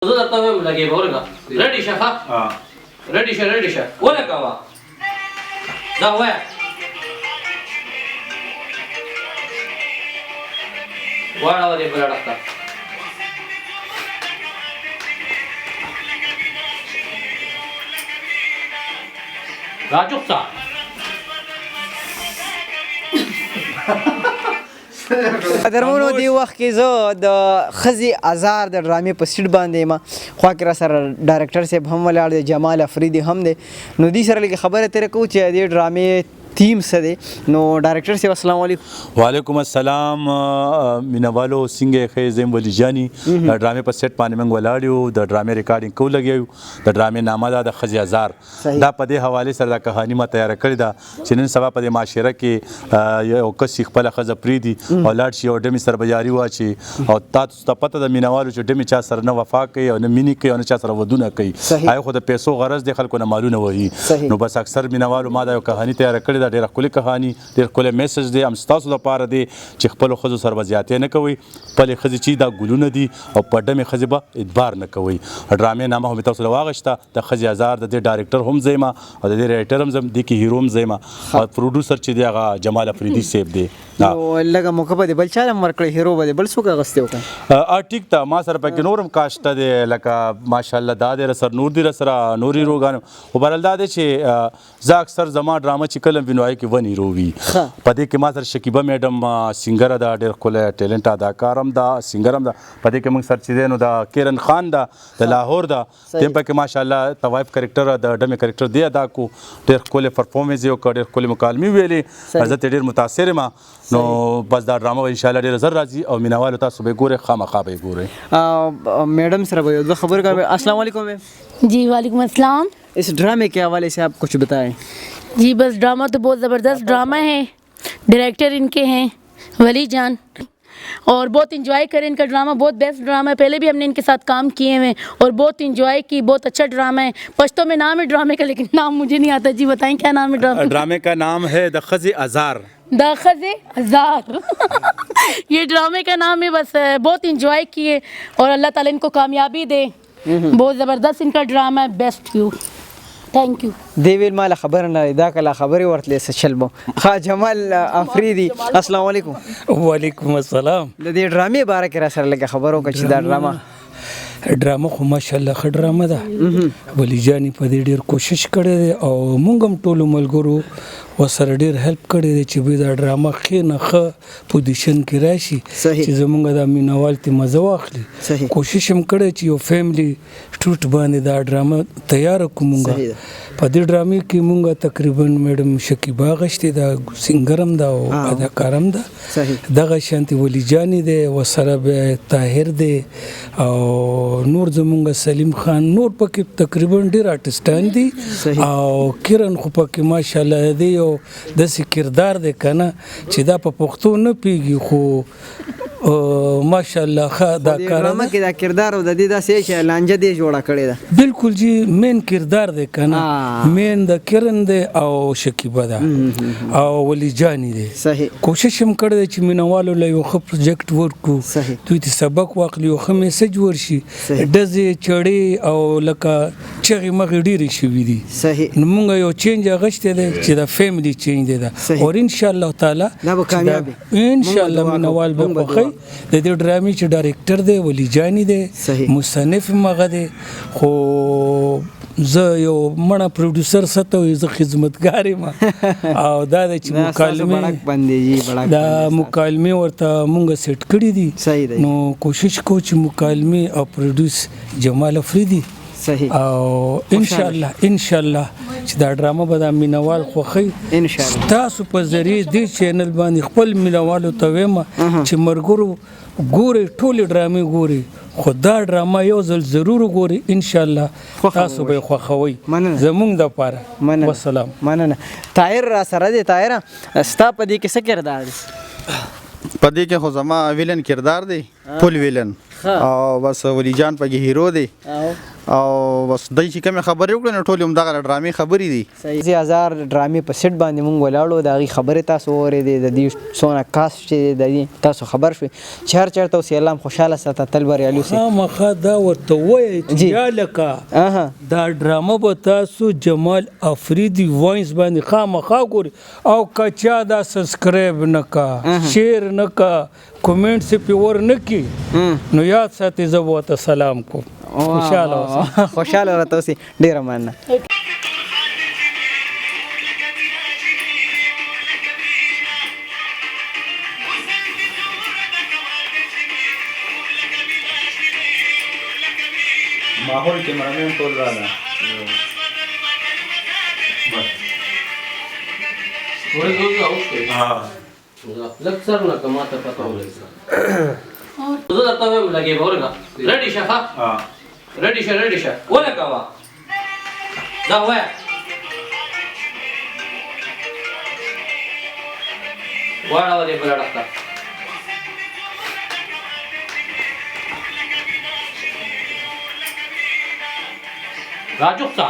زه درته وایم لګې به ورګه ریډي شه ښه ریډي شه ولګوه دا وایه واړوه دې بله ډخته راجوخته درمونو دی وخت کې زه د ښځې ازار د ډرامې په سیټ باندې یم خوا کې را سره ډایرکټر صاحب هم ولاړ دی جمال افریدي هم دی نو دې سره لږ خبره ترې کوو چې دې ډرامې تیم څه دی نو ډایرکټر صاحب السلام علیکم وعلیکم السلام مینوالو څنګه ښه زم ولی جانی د ډرامې په سیټ باندې موږ ولاړ یو د ډرامې ریکارډینګ کو لګیو د ډرامې نامه ده د ښځې ازار دا په دې حواله سره د کہانی ما تیار کړی ده چې نن سبا په دې معاشره کې یو کس خپل ښځه پریدي او لاړ شي او ډمې سره بجاری واچي او تاسو ته پته د مینوالو چې ډمې چا سره نه وفا کوي او نه مینې کوي او نه چا سره ودونه کوي هغه خو د پیسو غرض دی خلکو نه مالونه وهي نو بس اکثر مینوالو ما دا یو کہانی تیار کړی ده ډېره ښکلې کہانی ډېر ښکلی میسج دی هم ستاسو لپاره دی چې خپلو ښځو سره به زیاتې نه کوئ خپلې ښځې چې دا ګلونه دي او په ډمې ښځې به ادبار نه کوئ ډرامې نامه هم تاسو له واغېسته د ښځې ازار د دې ډایرکټر هم زه یم او د دې رایټر هم زه دې کې هیرو هم زه یم او پروډوسر چې دی هغه جمال افریدي صاحب دی لږه موقع به دې بل چا هم ورکړی هیرو به دې بل څوک اغوستی وکړه ټیک ده ما سره پکې نور هم کاشته دی لکه ماشاءالله دا دی رسره نور دی رسره نور هیروګان خو بهرحال دا دی چې زه اکثر زما ډرامه چې کله وینو هغې کې ون هیرو وي په دې کې ما سره شکیبه میډم سینګره ده ډېر ښکلی ټیلنټ اداکار هم ده سینګر هم ده په دې کې موږ سره چې دی نو د کیرن خان ده د لاهور ده دې پکې ماشاءالله طوایف کرکټر د ډمې کرکټر دی ادا کو ډېر ښکلی پرفارمنس یې وکړ ډېر ښکلې مکالمې ویلې زه ترې ډېر متاثر یم نو بس دا ډرامه به انشاءالله ډېره زر راځي او مینوالو تاسو به یې ګورئ خامخا به یې ګورئ میڈم سر بھائی دو خبر کا السلام علیکم میم جی وعلیکم السلام اس ڈرامے کے حوالے سے آپ کچھ بتائیں جی بس ڈرامہ تو بہت زبردست ڈرامہ ہے ڈائریکٹر ان کے ہیں ولی جان اور بہت انجوائے کریں ان کا ڈرامہ بہت بیسٹ ڈرامہ ہے پہلے بھی ہم نے ان کے ساتھ کام کیے ہیں اور بہت انجوائے کی بہت اچھا ڈرامہ ہے پشتو میں نام ہے ڈرامے کا لیکن نام مجھے نہیں آتا جی بتائیں کیا نام ہے ڈرامے کا نام ہے د ښځې ازار د ښځې ازار یہ ڈرامے کا نام ہے بس بہت انجوائے کیے اور اللہ تعالیٰ ان کو کامیابی دے بہت زبردست ان کا ڈرامہ ہے بیسٹ یو تھینک یو دی ویل مال خبر نه دا کله خبرې ورتلې څه چل مو ها جمال افریدي السلام علیکم وعلیکم السلام د دې ډرامې باره کې را سره لږه خبر وکړه چې دا ډرامه خو ماشاءالله ښه ډرامه ده ولی جانې په دې ډېر کوشش کړی دی او موږ هم ټولو ملګرو ورسره ډېر هیلپ کړی دی چې بیا دا ډرامه ښې نه ښه پوزیشن کې راشي چې زموږ دا مینوال ترې مزه واخلي کوشش هم کړی چې یو فیملی ټوټ باندې دا ډرامه تیاره کړو موږ په دې ډرامې کې موږ تقریبا میډم شکیبه اغوښتې ده سینګر هم ده او اداکار هم ده دغه شانتې ولی جانې دی ورسره بیا طاهر دی او نور زمونږ سلیم خان نور پکې تقریبا ډېر آرټسټان دي او کرن خو پکې ماشاءالله دی یو داسې کردار دی که نه چې دا په پښتو نه پوهېږي خو ماشاءالله ښه دا کار ډرامه کې دا کردار او د دې داسې چې لانجه دې جوړه کړې ده بالکل جی مین کردار دی که نه مین د کرن دی او شکیبه ده او ولی جانې دی کوشش هم کړی دی چې مینوالو له یو ښه پروجیکټ ورکړو دوی ته سبق واخلي یو ښه میسج ورشي ډزې چړې او لکه چغې مغې ډېرې شوي دي نو مونږ یو چینج اغوښتی دی چې دا فیملی چینج دی ده او انشاءالله تعالی انشاءالله مینوال به خوښوي د دې ډرامې چې ډایرکټر دی ولی جانې دی مصنف هم هغه دی خو زه یو مړه پروډوسر څه ته وایي زه خدمتګار یم او دا دی چې دا مکالمې ورته مونږ سیټ کړي دي نو کوشش کوو چې مکالمې او پروډوس جمال افریدي او انشاءالله چې دا ډرامه به دا مینوال خوښوي تاسو په ذریعې دې چینل باندې خپل مینوالو ته وایم چې ملګرو ګورئ ټولې ډرامې ګورئ خو دا ډرامه یو ځل ضرور ګورئ انشاءالله تاسو به یې خوښوئ زموږ دپاره وسلام مننه طاهر را سره دی طاهره ستا په دې کې څه کردار دی په دې کې خو زما ویلن کردار دی فل ویلن او بس ولی جان پکې هیرو دی او بس دای چې کوم خبرې وکړي نو ټول هم دغه ډرامې خبرې دي. صحیح هزار ډرامې په سیټ باندې مونږ ولاړو د هغې خبرې تاسو واورېدې د دې څونه کاست چې د دې تاسو خبر شوئ چې هر چېرته اوسې الله خوشحاله ساته تل بریالي اوسئ. خامخا دا ورته ووایئ چې یا لکه دا ډرامه به تاسو جمال افریدي وایس باندې خامخا ګورئ او که چا دا سبسکرایب نه کا شیر نه کا کومنټس یې پې ور نه کړي نو یاد ساتئ زه به ورته سلام کوم. خوشحاله اوسئ. خوشحاله راته اوسئ. ډېره مننه. ماحول کیمرامین ټول راغله. لږ سر نه که ما ته پته ولګي. زه درته وایم لګې به ورګه. ریډي شه ښه. ریډي شه ریډي شه ولګوه. دا وایه. واړوه دې بله ډخته. راجوخته.